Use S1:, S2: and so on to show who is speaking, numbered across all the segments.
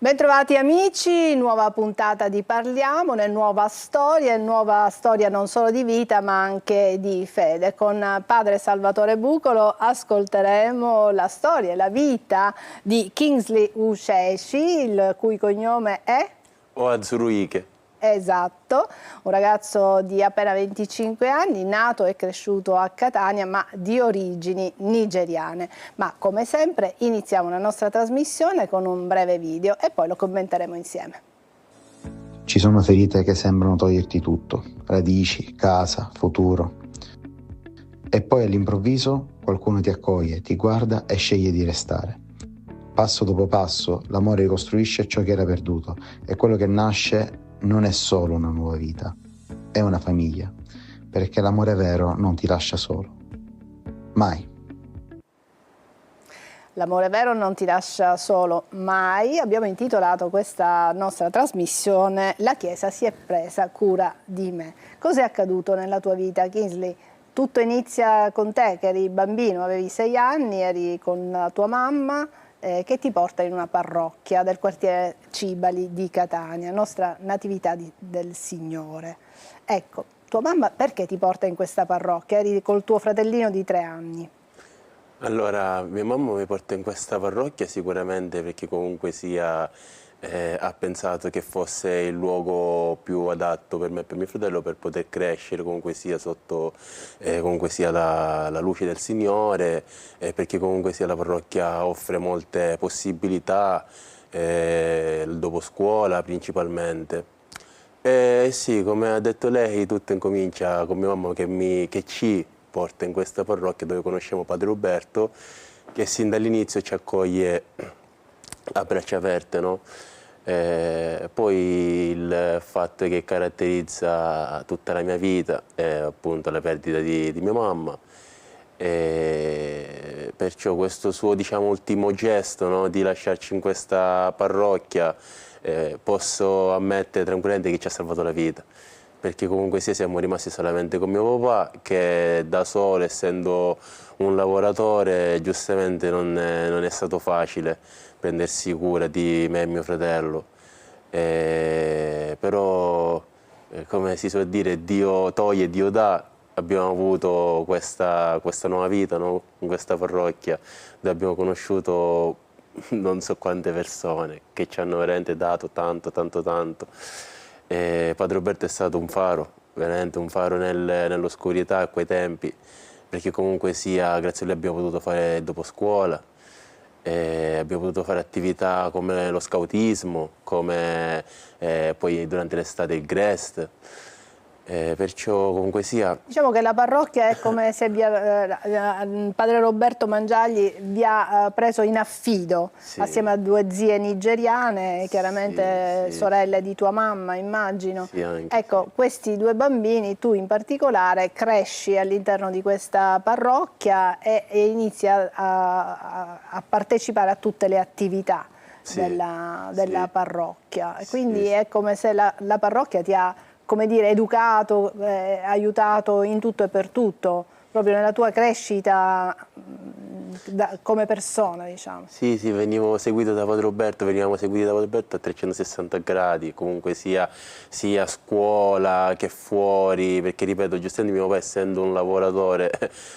S1: Bentrovati amici, nuova puntata di Parliamone, nuova storia non solo di vita ma anche di fede. Con padre Salvatore Bucolo ascolteremo la storia e la vita di Kingsley Uceci, il cui cognome è?
S2: Oazuruike.
S1: Esatto, un ragazzo di appena 25 anni, nato e cresciuto a Catania ma di origini nigeriane. Ma come sempre iniziamo la nostra trasmissione con un breve video e poi lo commenteremo insieme.
S3: Ci sono ferite che sembrano toglierti tutto, radici, casa, futuro. E poi all'improvviso qualcuno ti accoglie, ti guarda e sceglie di restare. Passo dopo passo l'amore ricostruisce ciò che era perduto e quello che nasce non è solo una nuova vita, è una famiglia, perché l'amore vero non ti lascia solo. Mai.
S1: L'amore vero non ti lascia solo mai. Abbiamo intitolato questa nostra trasmissione La Chiesa si è presa cura di me. Cos'è accaduto nella tua vita, Kingsley? Tutto inizia con te, che eri bambino, avevi 6 anni, eri con la tua mamma, che ti porta in una parrocchia del quartiere Cibali di Catania, nostra natività del Signore. Ecco, tua mamma perché ti porta in questa parrocchia? Eri col tuo fratellino di 3 anni.
S2: Allora, mia mamma mi porta in questa parrocchia sicuramente perché comunque sia ha pensato che fosse il luogo più adatto per me e per mio fratello per poter crescere comunque sia sotto comunque sia la luce del Signore, perché comunque sia la parrocchia offre molte possibilità, il dopo scuola principalmente. Sì, come ha detto lei, tutto incomincia con mia mamma che ci porta in questa parrocchia dove conosciamo Padre Roberto, che sin dall'inizio ci accoglie a braccia aperte, no? Poi il fatto che caratterizza tutta la mia vita è appunto la perdita di mia mamma. Perciò questo suo, diciamo, ultimo gesto, no, di lasciarci in questa parrocchia, posso ammettere tranquillamente che ci ha salvato la vita, perché comunque sia siamo rimasti solamente con mio papà, che da solo, essendo un lavoratore, giustamente non è stato facile prendersi cura di me e mio fratello. Però, come si suol dire, Dio toglie, Dio dà. Abbiamo avuto questa nuova vita, no? In questa parrocchia, dove abbiamo conosciuto non so quante persone che ci hanno veramente dato tanto, tanto, tanto. Padre Roberto è stato un faro, veramente un faro nell'oscurità a quei tempi, perché comunque sia, grazie a lui abbiamo potuto fare il dopo scuola, abbiamo potuto fare attività come lo scautismo, come poi durante l'estate il Grest. Perciò comunque sia...
S1: Diciamo che la parrocchia è come se padre Roberto Mangiagli vi ha preso in affido, sì, assieme a 2 zie nigeriane, chiaramente sì, sorelle di tua mamma, immagino. Sì, anche, ecco, sì, questi 2 bambini, tu in particolare, cresci all'interno di questa parrocchia e inizi a partecipare a tutte le attività, sì, della sì, parrocchia. E quindi sì, è come se la parrocchia ti ha, come dire, educato, aiutato in tutto e per tutto, proprio nella tua crescita come persona, diciamo.
S2: Sì, sì, venivamo seguiti da Padre Roberto, a 360 gradi, comunque sia a scuola che fuori, perché ripeto, giustamente mio papà, essendo un lavoratore,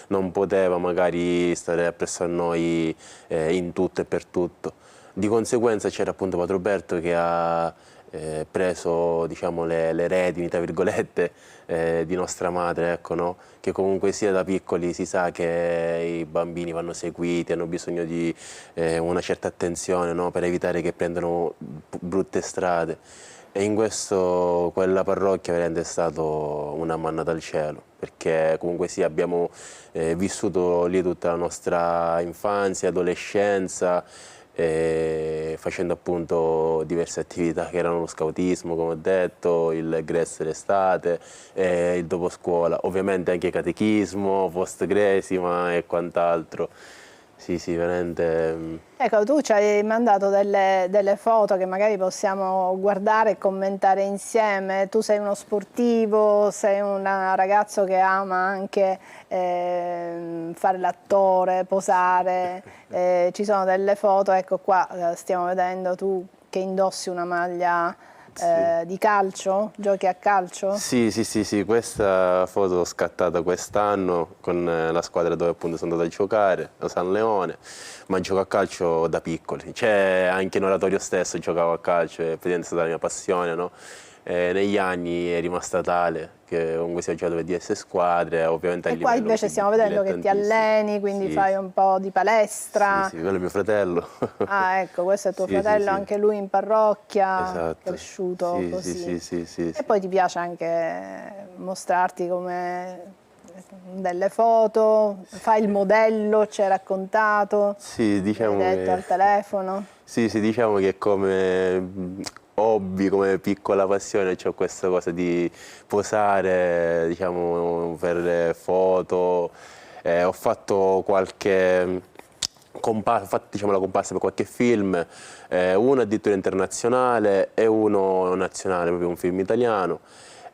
S2: non poteva magari stare appresso a noi in tutto e per tutto. Di conseguenza c'era appunto Padre Roberto che ha preso, diciamo, le redini, tra virgolette, di nostra madre, ecco, no? Che comunque sia da piccoli si sa che i bambini vanno seguiti, hanno bisogno di una certa attenzione, no? Per evitare che prendano brutte strade. E in questo, quella parrocchia veramente è stato una manna dal cielo, perché comunque sì, abbiamo vissuto lì tutta la nostra infanzia, adolescenza, facendo appunto diverse attività che erano lo scautismo, come ho detto, il Grest l'estate, il dopo scuola, ovviamente anche catechismo, post cresima e quant'altro. Sì, sì, veramente.
S1: Ecco, tu ci hai mandato delle foto che magari possiamo guardare e commentare insieme. Tu sei uno sportivo, sei un ragazzo che ama anche fare l'attore, posare. Ci sono delle foto, ecco qua stiamo vedendo tu che indossi una maglia di calcio? Giochi a calcio?
S2: Sì, questa foto scattata quest'anno con la squadra dove appunto sono andato a giocare, a San Leone, ma gioco a calcio da piccoli, cioè anche in oratorio stesso giocavo a calcio, è praticamente stata la mia passione, no? Negli anni è rimasta tale che comunque si è giocato per diverse squadre, ovviamente a
S1: E qua
S2: livello
S1: invece stiamo vedendo che ti alleni, quindi fai un po' di palestra.
S2: Sì, quello è mio fratello.
S1: Ah, ecco, questo è tuo
S2: Sì,
S1: fratello,
S2: sì.
S1: anche lui in parrocchia,
S2: Esatto.
S1: cresciuto così.
S2: Sì.
S1: E poi ti piace anche mostrarti come delle foto, fai il modello, ci hai raccontato,
S2: Sì, diciamo
S1: hai detto al telefono.
S2: Sì, diciamo che come hobby, come piccola passione, ho questa cosa di posare, diciamo, per le foto. Ho fatto qualche diciamo, la comparsa per qualche film, uno addirittura internazionale e uno nazionale, proprio un film italiano.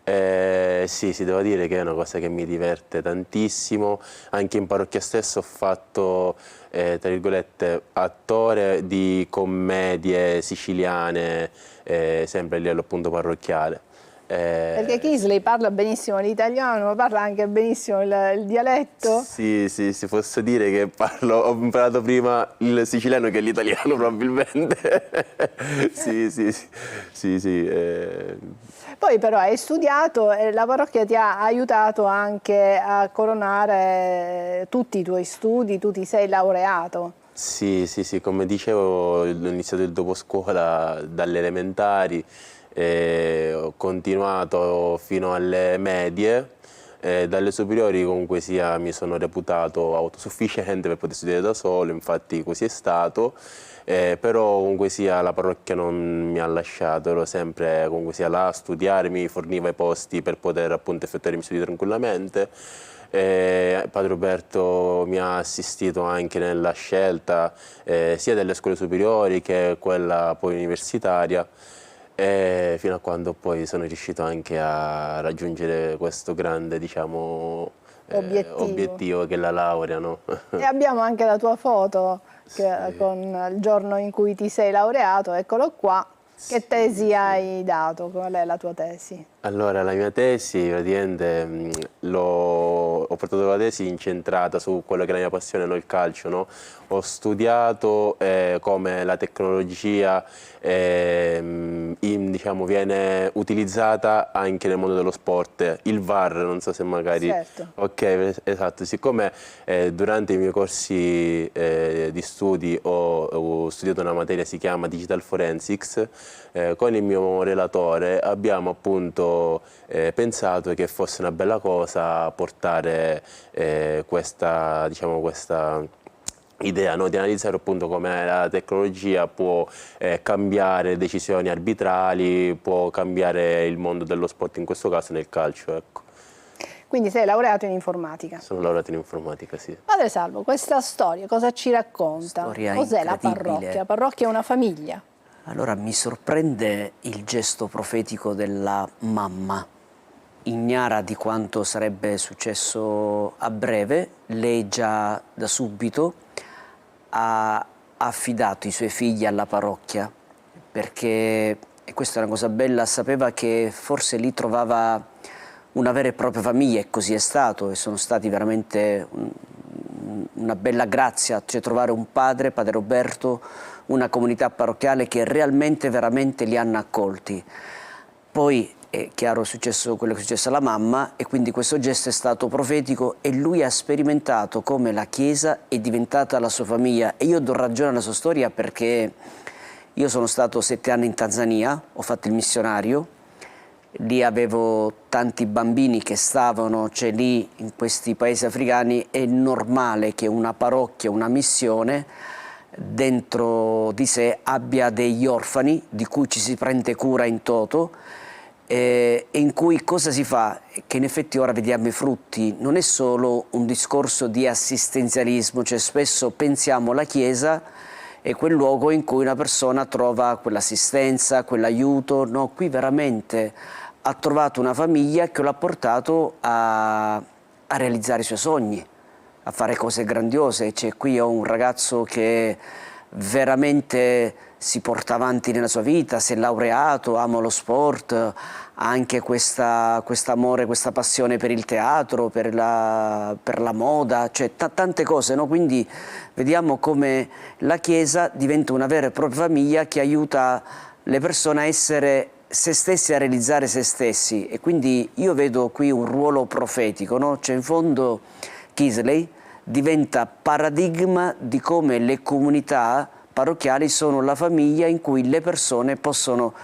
S2: Sì, devo dire che è una cosa che mi diverte tantissimo. Anche in parrocchia stesso ho fatto, tra virgolette, attore di commedie siciliane, sempre a livello appunto parrocchiale.
S1: Perché Kisley parla benissimo l'italiano, ma parla anche benissimo il dialetto.
S2: Sì, si posso dire che ho imparato prima il siciliano che l'italiano probabilmente. Sì.
S1: Poi però hai studiato e la parrocchia ti ha aiutato anche a coronare tutti i tuoi studi, tu ti sei laureato.
S2: Sì, come dicevo ho iniziato il doposcuola dalle elementari, ho continuato fino alle medie, dalle superiori comunque sia mi sono reputato autosufficiente per poter studiare da solo, infatti così è stato. Però comunque sia la parrocchia non mi ha lasciato, ero sempre comunque sia là a studiare, mi forniva i posti per poter appunto effettuare i miei studi tranquillamente. Padre Roberto mi ha assistito anche nella scelta sia delle scuole superiori che quella poi universitaria, fino a quando poi sono riuscito anche a raggiungere questo grande, diciamo, obiettivo che è la laurea, no?
S1: E abbiamo anche la tua foto con il giorno in cui ti sei laureato, eccolo qua. Che tesi hai dato? Qual è la tua tesi?
S2: Allora, la mia tesi, praticamente, ho portato la tesi incentrata su quello che è la mia passione, no? Il calcio, no? Ho studiato come la tecnologia diciamo, viene utilizzata anche nel mondo dello sport, il VAR, non so se magari...
S1: Certo.
S2: Ok, esatto, siccome durante i miei corsi di studi ho studiato una materia che si chiama Digital Forensics, con il mio relatore abbiamo appunto pensato che fosse una bella cosa portare questa, diciamo, questa idea, no? Di analizzare appunto come la tecnologia può cambiare decisioni arbitrali, può cambiare il mondo dello sport, in questo caso nel calcio, ecco.
S1: Quindi sei laureato in informatica.
S2: Sono laureato in informatica, sì.
S1: Padre Salvo, questa storia cosa ci racconta? Cos'è la parrocchia? La parrocchia è una famiglia.
S4: Allora mi sorprende il gesto profetico della mamma, ignara di quanto sarebbe successo a breve. Lei già da subito ha affidato i suoi figli alla parrocchia, perché, e questa è una cosa bella, sapeva che forse lì trovava una vera e propria famiglia, e così è stato, e sono stati veramente una bella grazia, cioè trovare un padre Roberto, una comunità parrocchiale che realmente, veramente li hanno accolti. Poi è chiaro è successo quello che è successo alla mamma, e quindi questo gesto è stato profetico e lui ha sperimentato come la Chiesa è diventata la sua famiglia. E io do ragione alla sua storia perché io sono stato 7 anni in Tanzania, ho fatto il missionario, lì avevo tanti bambini che stavano, cioè lì in questi paesi africani è normale che una parrocchia, una missione dentro di sé abbia degli orfani di cui ci si prende cura in toto, e in cui cosa si fa? Che in effetti ora vediamo i frutti, non è solo un discorso di assistenzialismo, cioè spesso pensiamo alla Chiesa è quel luogo in cui una persona trova quell'assistenza, quell'aiuto, no, qui veramente ha trovato una famiglia che l'ha portato a realizzare i suoi sogni, a fare cose grandiose. Cioè, qui ho un ragazzo che veramente si porta avanti nella sua vita, si è laureato, ama lo sport, ha anche quest'amore, questa passione per il teatro, per la moda, cioè tante cose, no? Quindi vediamo come la Chiesa diventa una vera e propria famiglia che aiuta le persone a essere se stessi, a realizzare se stessi, e quindi io vedo qui un ruolo profetico, no? Cioè in fondo Kingsley diventa paradigma di come le comunità parrocchiali sono la famiglia in cui le persone possono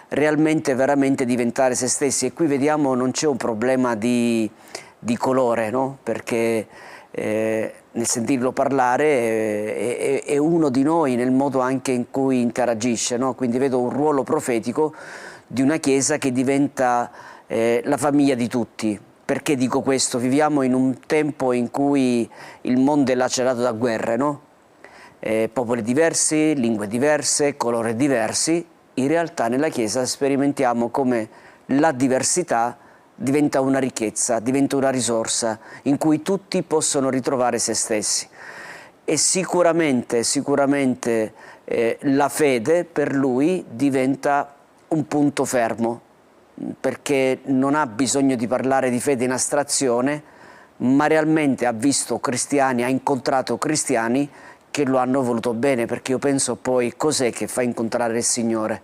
S4: realmente, veramente diventare se stessi, e qui vediamo non c'è un problema di colore, no? Perché nel sentirlo parlare è uno di noi nel modo anche in cui interagisce, no? Quindi vedo un ruolo profetico di una Chiesa che diventa la famiglia di tutti. Perché dico questo? Viviamo in un tempo in cui il mondo è lacerato da guerre, no? Popoli diversi, lingue diverse, colori diversi. In realtà nella Chiesa sperimentiamo come la diversità diventa una ricchezza, diventa una risorsa in cui tutti possono ritrovare se stessi. E sicuramente la fede per lui diventa un punto fermo, perché non ha bisogno di parlare di fede in astrazione, ma realmente ha visto cristiani, ha incontrato cristiani che lo hanno voluto bene, perché io penso poi cos'è che fa incontrare il Signore?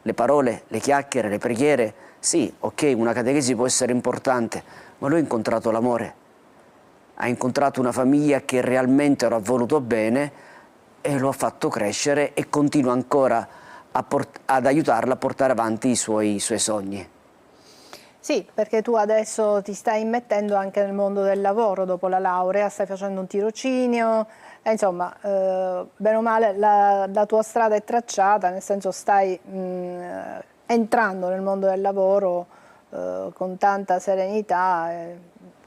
S4: Le parole, le chiacchiere, le preghiere? Sì, ok, una catechesi può essere importante, ma lui ha incontrato l'amore, ha incontrato una famiglia che realmente lo ha voluto bene e lo ha fatto crescere e continua ancora ad aiutarla a portare avanti i suoi sogni.
S1: Sì, perché tu adesso ti stai immettendo anche nel mondo del lavoro dopo la laurea, stai facendo un tirocinio, insomma, bene o male la tua strada è tracciata, nel senso stai entrando nel mondo del lavoro con tanta serenità,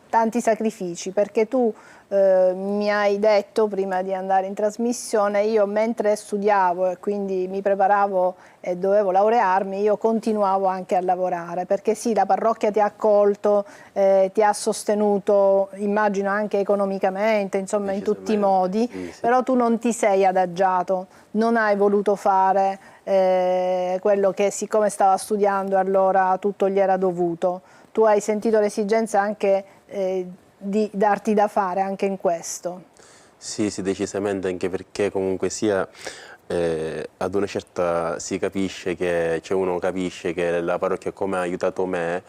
S1: tanti sacrifici, perché tu mi hai detto prima di andare in trasmissione, io mentre studiavo e quindi mi preparavo e dovevo laurearmi, io continuavo anche a lavorare, perché sì, la parrocchia ti ha accolto, ti ha sostenuto, immagino anche economicamente, insomma in tutti i modi, sì, sì. Però tu non ti sei adagiato, non hai voluto fare quello che, siccome stava studiando, allora tutto gli era dovuto. Tu hai sentito l'esigenza anche di darti da fare anche in questo.
S2: Sì, sì, decisamente, anche perché comunque sia ad una certa si capisce che, cioè uno capisce che la parrocchia, come ha aiutato me,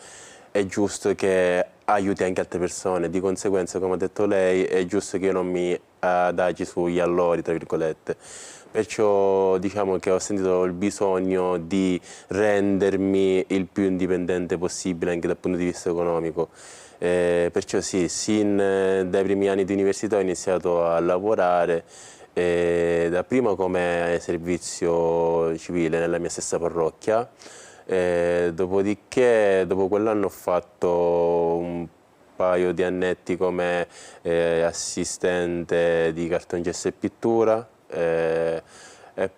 S2: è giusto che aiuti anche altre persone. Di conseguenza, come ha detto lei, è giusto che io non mi adagi sugli allori, tra virgolette. Perciò diciamo che ho sentito il bisogno di rendermi il più indipendente possibile anche dal punto di vista economico. Perciò sì, dai primi anni di università ho iniziato a lavorare, dapprima come servizio civile nella mia stessa parrocchia, dopodiché dopo quell'anno ho fatto un paio di annetti come assistente di cartongesso e pittura, e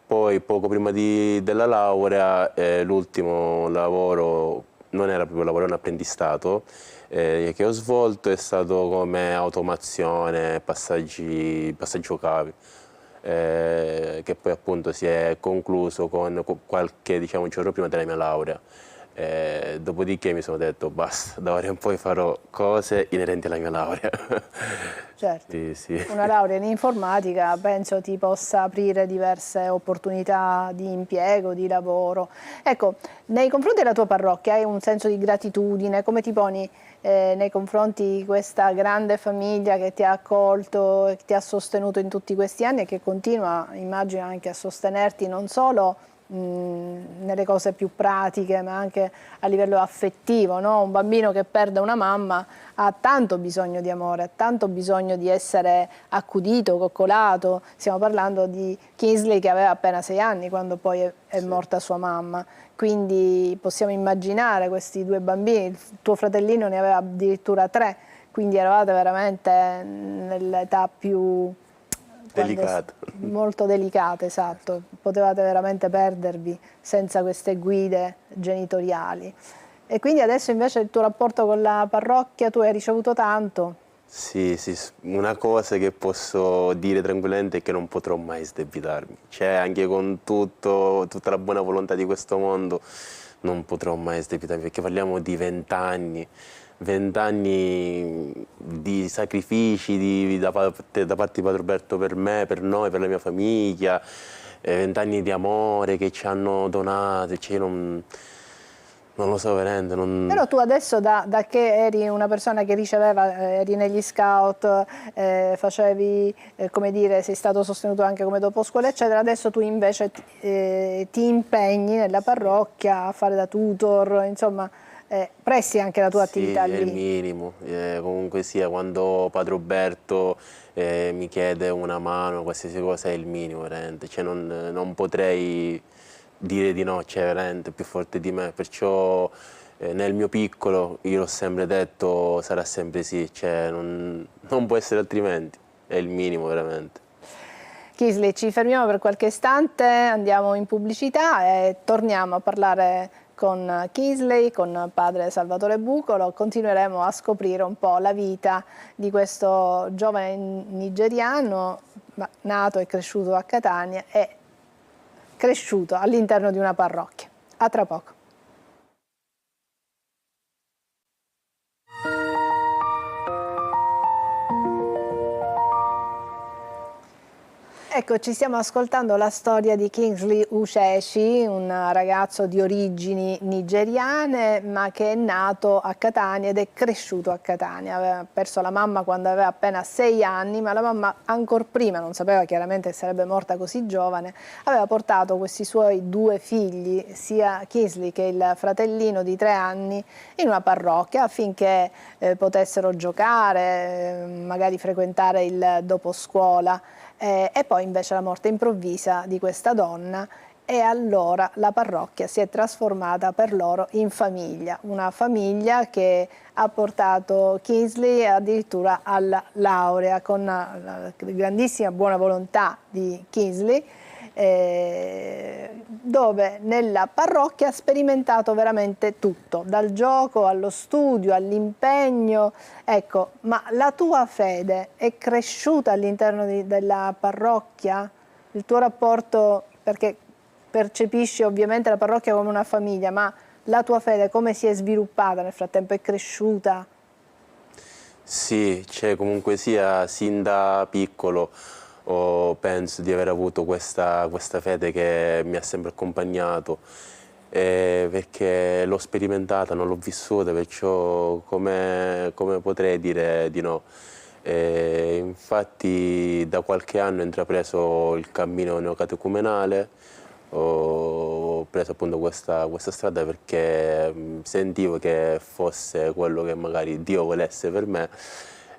S2: poi poco prima della laurea l'ultimo lavoro non era proprio un lavoro, era un apprendistato che ho svolto, è stato come automazione, passaggio cavi, che poi appunto si è concluso con qualche giorno prima della mia laurea. Dopodiché mi sono detto basta, da ora in poi farò cose inerenti alla mia laurea.
S1: Certo,
S2: sì, sì.
S1: Una laurea in informatica penso ti possa aprire diverse opportunità di impiego, di lavoro. Ecco, nei confronti della tua parrocchia hai un senso di gratitudine, come ti poni nei confronti di questa grande famiglia che ti ha accolto e che ti ha sostenuto in tutti questi anni e che continua, immagino, anche a sostenerti non solo nelle cose più pratiche ma anche a livello affettivo, no? Un bambino che perde una mamma ha tanto bisogno di amore, ha tanto bisogno di essere accudito, coccolato. Stiamo parlando di Kingsley che aveva appena 6 anni quando poi è morta sua mamma, quindi possiamo immaginare questi 2 bambini, il tuo fratellino ne aveva addirittura 3, quindi eravate veramente nell'età più
S2: delicato.
S1: Molto delicate, esatto, potevate veramente perdervi senza queste guide genitoriali. E quindi adesso invece il tuo rapporto con la parrocchia, tu hai ricevuto tanto?
S2: Sì, sì, una cosa che posso dire tranquillamente è che non potrò mai sdebitarmi. Cioè, anche con tutta la buona volontà di questo mondo, non potrò mai sdebitarmi, perché parliamo di 20 anni di sacrifici da parte di Padre Roberto per me, per noi, per la mia famiglia, 20 anni di amore che ci hanno donato, cioè, non lo so veramente.
S1: Però tu adesso da che eri una persona che riceveva, eri negli scout, facevi, come dire, sei stato sostenuto anche come dopo scuola eccetera, adesso tu invece ti impegni nella parrocchia a fare da tutor, insomma, presti anche la tua attività
S2: Sì, è il
S1: lì.
S2: minimo, comunque sia, quando Padre Roberto mi chiede una mano, qualsiasi cosa è il minimo veramente, cioè, non potrei dire di no, cioè veramente è più forte di me, perciò nel mio piccolo, io l'ho sempre detto, sarà sempre sì, cioè, non può essere altrimenti, è il minimo veramente.
S1: Kingsley, ci fermiamo per qualche istante, andiamo in pubblicità e torniamo a parlare con Kingsley, con padre Salvatore Bucolo. Continueremo a scoprire un po' la vita di questo giovane nigeriano nato e cresciuto a Catania e cresciuto all'interno di una parrocchia. A tra poco. Ecco, ci stiamo ascoltando la storia di Kingsley Uchechi, un ragazzo di origini nigeriane ma che è nato a Catania ed è cresciuto a Catania. Aveva perso la mamma quando aveva appena 6 anni, ma la mamma ancor prima, non sapeva chiaramente che sarebbe morta così giovane, aveva portato questi suoi 2 figli, sia Kingsley che il fratellino di 3 anni, in una parrocchia affinché potessero giocare, magari frequentare il doposcuola. E poi invece la morte improvvisa di questa donna e allora la parrocchia si è trasformata per loro in famiglia, una famiglia che ha portato Kingsley addirittura alla laurea con la grandissima buona volontà di Kingsley, dove nella parrocchia ha sperimentato veramente tutto, dal gioco allo studio, all'impegno. Ecco, ma la tua fede è cresciuta all'interno della parrocchia? Il tuo rapporto, perché percepisci ovviamente la parrocchia come una famiglia, ma la tua fede come si è sviluppata nel frattempo? È cresciuta?
S2: Sì, cioè, comunque sia, sin da piccolo penso di aver avuto questa fede che mi ha sempre accompagnato, perché l'ho sperimentata, non l'ho vissuta, perciò come potrei dire di no? Infatti da qualche anno ho intrapreso il cammino neocatecumenale, ho preso appunto questa strada perché sentivo che fosse quello che magari Dio volesse per me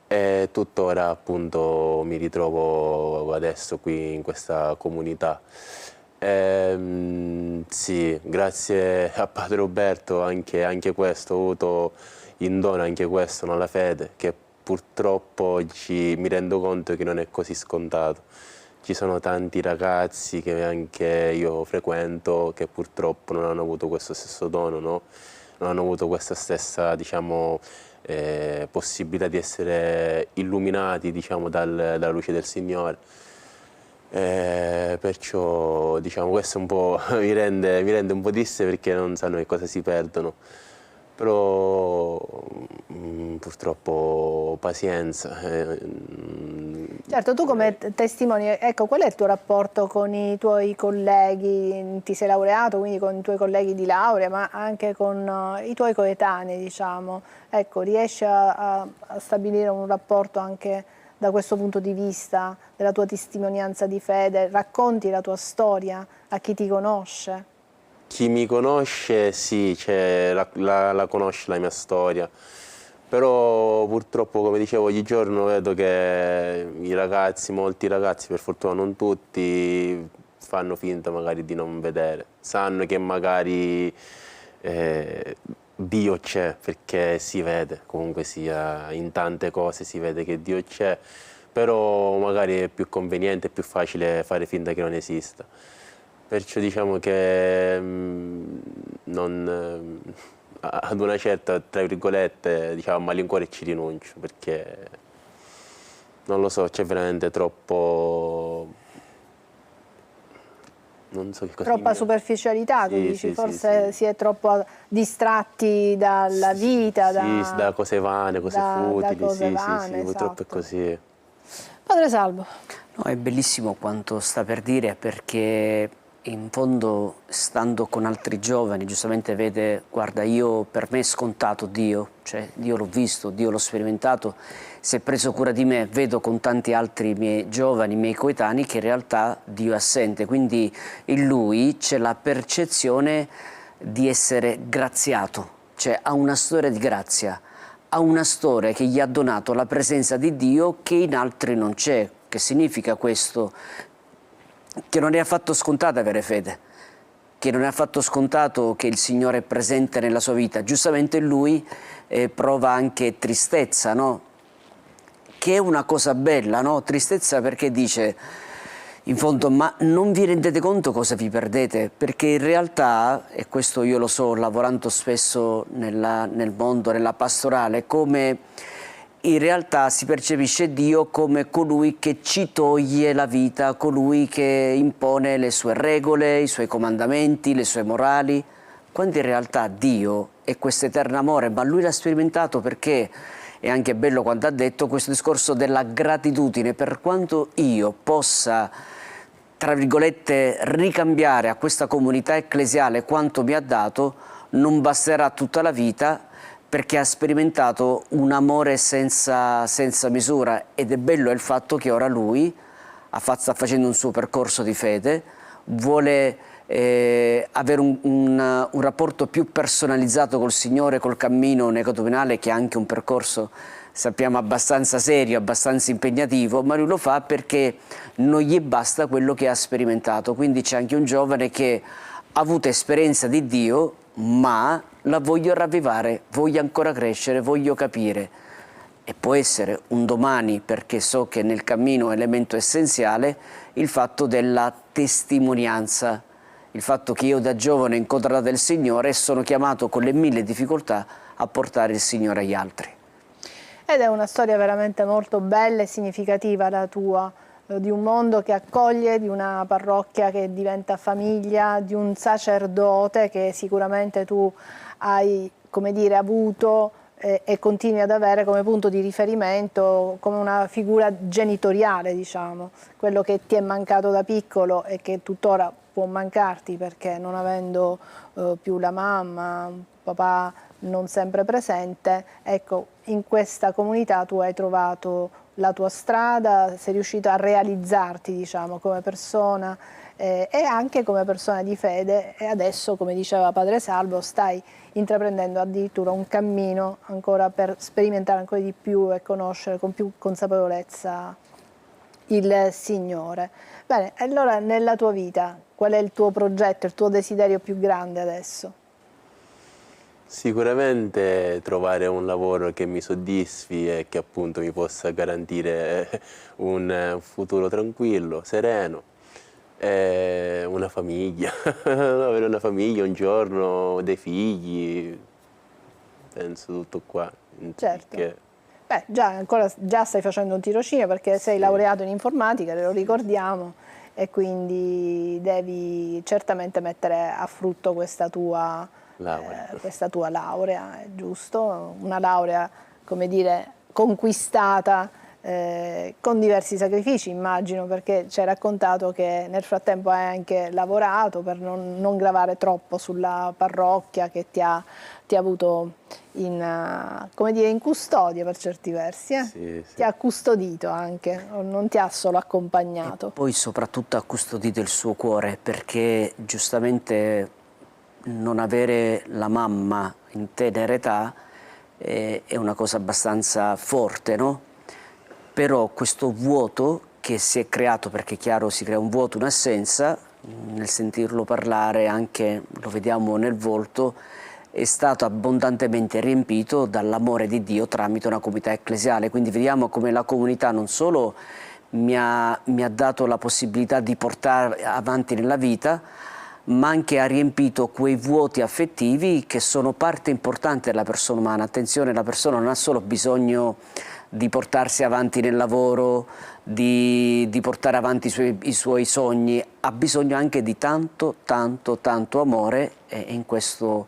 S2: e tuttora appunto mi ritrovo adesso qui in questa comunità. Sì, grazie a Padre Roberto anche questo, ho avuto in dono anche questo, no? La fede, che purtroppo oggi mi rendo conto che non è così scontato. Ci sono tanti ragazzi che anche io frequento che purtroppo non hanno avuto questo stesso dono, no? Non hanno avuto questa stessa, diciamo, possibilità di essere illuminati, diciamo, dalla luce del Signore. Perciò, diciamo, questo un po' mi rende un po' triste perché non sanno che cosa si perdono. Però purtroppo pazienza.
S1: Certo, tu come testimoni, ecco, qual è il tuo rapporto con i tuoi colleghi? Ti sei laureato, quindi con i tuoi colleghi di laurea, ma anche con i tuoi coetanei, diciamo. Ecco, riesci a stabilire un rapporto anche da questo punto di vista, della tua testimonianza di fede? Racconti la tua storia a chi ti conosce?
S2: Chi mi conosce sì, cioè, la conosce la mia storia, però purtroppo, come dicevo oggigiorno, vedo che i ragazzi, molti ragazzi, per fortuna non tutti, fanno finta magari di non vedere, sanno che magari Dio c'è, perché si vede, comunque sia, in tante cose si vede che Dio c'è, però magari è più conveniente, è più facile fare finta che non esista. Perciò diciamo che ad una certa, tra virgolette, diciamo, a malincuore ci rinuncio, perché non lo so, c'è veramente troppo... non so che cosa
S1: Troppa
S2: dire.
S1: superficialità, tu
S2: Sì,
S1: dici,
S2: sì,
S1: forse
S2: sì.
S1: si è troppo distratti dalla vita,
S2: Sì, da cose vane, cose futili,
S1: da cose
S2: sì,
S1: vane,
S2: purtroppo è
S1: esatto.
S2: così.
S1: Padre Salvo.
S4: No, è bellissimo quanto sta per dire, perché in fondo, stando con altri giovani, giustamente vede, guarda, io per me è scontato Dio, cioè Dio l'ho visto, Dio l'ho sperimentato, si è preso cura di me, vedo con tanti altri miei giovani, miei coetanei, che in realtà Dio è assente, quindi in lui c'è la percezione di essere graziato, cioè ha una storia di grazia, ha una storia che gli ha donato la presenza di Dio che in altri non c'è. Che significa questo? Che non è affatto scontato avere fede, che non è affatto scontato che il Signore è presente nella sua vita. Giustamente lui prova anche tristezza, no? Che è una cosa bella, no? Tristezza perché dice, in fondo, ma non vi rendete conto cosa vi perdete? Perché in realtà, e questo io lo so lavorando spesso nel mondo, nella pastorale, come in realtà si percepisce Dio come colui che ci toglie la vita, colui che impone le sue regole, i suoi comandamenti, le sue morali, quando in realtà Dio è questo eterno amore, ma lui l'ha sperimentato perché è anche bello quando ha detto questo discorso della gratitudine, per quanto io possa, tra virgolette, ricambiare a questa comunità ecclesiale quanto mi ha dato, non basterà tutta la vita, perché ha sperimentato un amore senza misura, ed è bello il fatto che ora lui sta facendo un suo percorso di fede, vuole avere un rapporto più personalizzato col Signore, col cammino neocatecumenale, che è anche un percorso, sappiamo, abbastanza serio, abbastanza impegnativo, ma lui lo fa perché non gli basta quello che ha sperimentato. Quindi c'è anche un giovane che ha avuto esperienza di Dio, ma la voglio ravvivare, voglio ancora crescere, voglio capire. E può essere un domani, perché so che nel cammino è elemento essenziale, il fatto della testimonianza, il fatto che io da giovane ho incontrato il Signore e sono chiamato con le 1000 difficoltà a portare il Signore agli altri.
S1: Ed è una storia veramente molto bella e significativa la tua, di un mondo che accoglie, di una parrocchia che diventa famiglia, di un sacerdote che sicuramente tu hai, come dire, avuto e continui ad avere come punto di riferimento, come una figura genitoriale, diciamo, quello che ti è mancato da piccolo e che tuttora può mancarti, perché non avendo più la mamma, un papà non sempre presente, ecco, in questa comunità tu hai trovato la tua strada, sei riuscito a realizzarti, diciamo, come persona e anche come persona di fede, e adesso, come diceva Padre Salvo, stai intraprendendo addirittura un cammino ancora per sperimentare ancora di più e conoscere con più consapevolezza il Signore. Bene, allora nella tua vita qual è il tuo progetto, il tuo desiderio più grande adesso?
S2: Sicuramente trovare un lavoro che mi soddisfi e che appunto mi possa garantire un futuro tranquillo, sereno, e una famiglia, avere una famiglia un giorno, dei figli, penso tutto qua.
S1: Certo.
S2: Che...
S1: Beh, già stai facendo un tirocinio perché sei laureato in informatica, lo ricordiamo, e quindi devi certamente mettere a frutto questa tua laurea, è giusto? Una laurea, come dire, conquistata con diversi sacrifici, immagino, perché ci hai raccontato che nel frattempo hai anche lavorato per non gravare troppo sulla parrocchia che ti ha avuto come dire, in custodia per certi versi.
S2: Sì, sì.
S1: Ti ha custodito anche, non ti ha solo accompagnato.
S4: E poi soprattutto ha custodito il suo cuore, perché giustamente non avere la mamma in tenera età è una cosa abbastanza forte, no? Però questo vuoto che si è creato, perché è chiaro si crea un vuoto, un'assenza, nel sentirlo parlare anche lo vediamo nel volto, è stato abbondantemente riempito dall'amore di Dio tramite una comunità ecclesiale. Quindi vediamo come la comunità non solo mi ha dato la possibilità di portare avanti nella vita, ma anche ha riempito quei vuoti affettivi che sono parte importante della persona umana. Attenzione, la persona non ha solo bisogno di portarsi avanti nel lavoro, di portare avanti i suoi sogni, ha bisogno anche di tanto, tanto, tanto amore, e in questo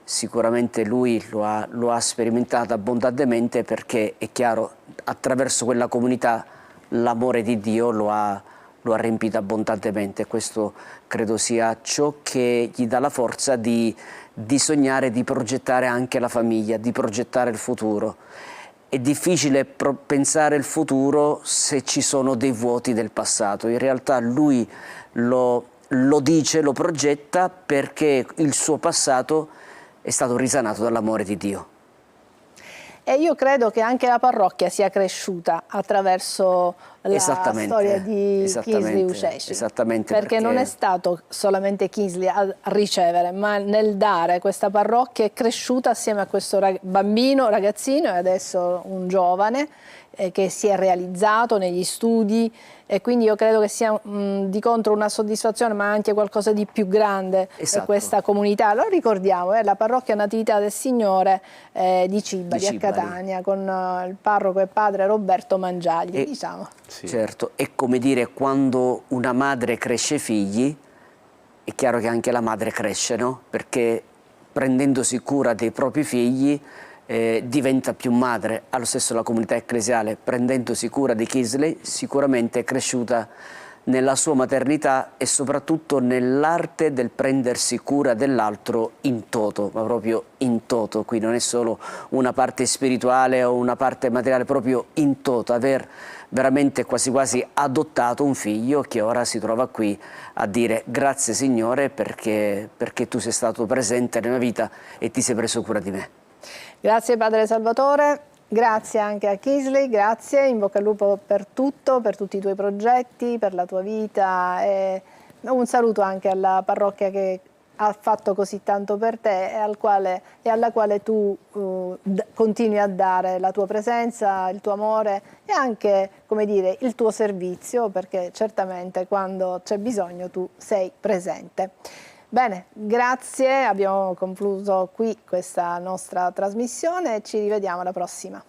S4: sicuramente lui lo ha sperimentato abbondantemente, perché è chiaro, attraverso quella comunità l'amore di Dio lo ha riempito abbondantemente. Questo credo sia ciò che gli dà la forza di sognare, di progettare anche la famiglia, di progettare il futuro. È difficile pensare il futuro se ci sono dei vuoti del passato. In realtà lui lo dice, lo progetta, perché il suo passato è stato risanato dall'amore di Dio.
S1: E io credo che anche la parrocchia sia cresciuta attraverso la storia di Kingsley Uceci.
S4: Esattamente.
S1: Perché non è stato solamente Kingsley a ricevere, ma nel dare. Questa parrocchia è cresciuta assieme a questo bambino, ragazzino, e adesso un giovane che si è realizzato negli studi, e quindi io credo che sia di contro una soddisfazione, ma anche qualcosa di più grande per questa comunità. Lo ricordiamo, è la parrocchia Natività del Signore di Cibali, a Catania, con il parroco e padre Roberto Mangiagli. Diciamo.
S4: Sì. Certo, è come dire, quando una madre cresce figli, è chiaro che anche la madre cresce, no? Perché prendendosi cura dei propri figli diventa più madre. Allo stesso la comunità ecclesiale, prendendosi cura di Kingsley, sicuramente è cresciuta nella sua maternità e soprattutto nell'arte del prendersi cura dell'altro in toto, ma proprio in toto. Qui non è solo una parte spirituale o una parte materiale, proprio in toto, aver veramente quasi quasi adottato un figlio che ora si trova qui a dire grazie Signore perché tu sei stato presente nella mia vita e ti sei preso cura di me.
S1: Grazie Padre Salvatore, grazie anche a Kingsley, grazie, in bocca al lupo per tutto, per tutti i tuoi progetti, per la tua vita, e un saluto anche alla parrocchia che ha fatto così tanto per te e alla quale tu continui a dare la tua presenza, il tuo amore e anche, come dire, il tuo servizio, perché certamente quando c'è bisogno tu sei presente. Bene, grazie, abbiamo concluso qui questa nostra trasmissione e ci rivediamo alla prossima.